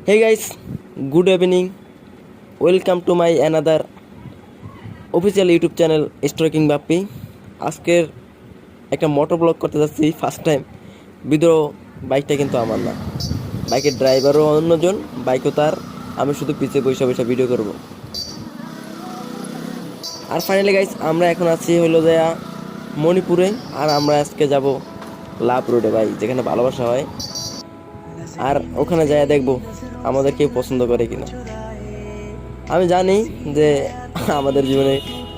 Hey guys, good evening. Welcome to my another official YouTube channel Stroking bappi. আজকের একটা motor blog করতে যাচ্ছি first time. বিদ্রো বাইকটা কিন্তু আমার না, বাইকের ড্রাইভারও অন্যজন, বাইকও তার, আমি শুধু পিছিয়ে বসে বসে ভিডিও করব। আর ফাইনালি গাইস, আমরা এখন আছি হলো দেয়া মণিপুরে, আর আমরা আজকে যাব লাভ রোডে ভাই, যেখানে ভালোবাসা হয়। আর ওখানে যাই দেখবো আমাদের কেউ পছন্দ করে কিনা। আমি জানি যে আমাদের জীবনে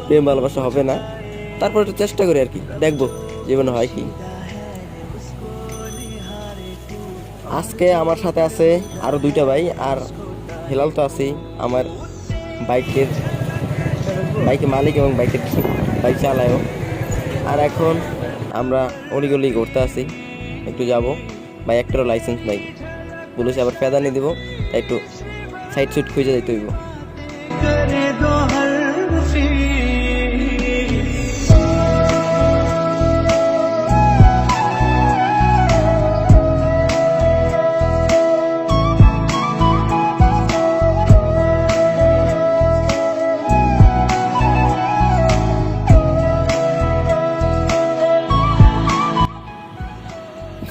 প্রেম ভালোবাসা হবে না, তারপর একটু চেষ্টা করি আর কি, দেখবো জীবনে হয় কি। আজকে আমার সাথে আছে আরো দুইটা ভাই, আর হেলাল তো আছি, আমার বাইকের মালিক এবং বাইক চালায়ও। আর এখন আমরা অলিগলি ঘুরতে আসি, একটু যাব ভাই, একটারও লাইসেন্স নাই, পুলিশে আবার ফেদানি দিব, তাই একটু সাইড সুইট খুঁজে যাইতে হইব।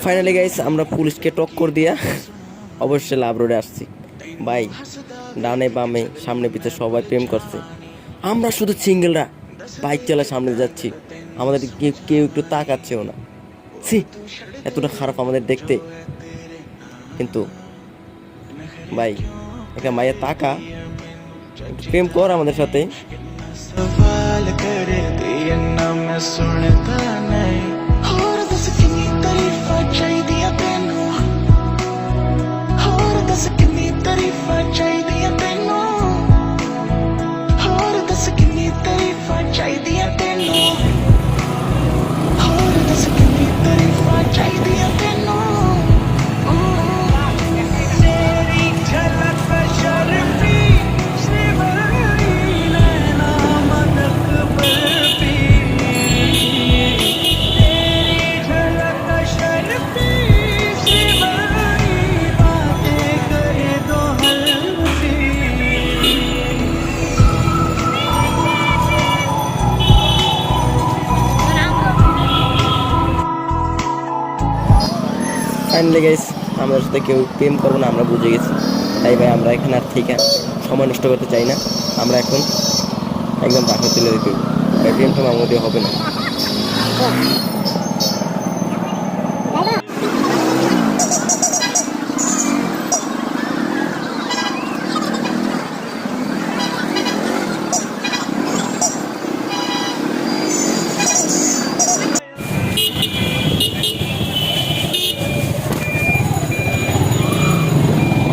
ফাইনালি গাইস, আমরা পুলিশকে টক্কর দিয়া অবশ্যই লাভ রোডে আসছি ভাই। ডানে বামে সামনে পিছনে সবাই প্রেম করছে, আমরা শুধু সিঙ্গেলরা বাইক চালা সামনে যাচ্ছি, আমাদের কেউ একটু তাকাচ্ছেও না। সি, এতটা খারাপ আমাদের দেখতে। কিন্তু ভাই, একটা মায়ের তাকা, একটু প্রেম কর আমাদের সাথে। ফাইনালি গাইস, আমাদের সাথে কেউ প্রেম করবো না আমরা বুঝে গেছি, তাই ভাই আমরা এখানে আর থেকে সময় নষ্ট করতে চাই না। আমরা এখন একদম বাসা চলে যেতে, প্রেমটা আমার মধ্যে হবে না।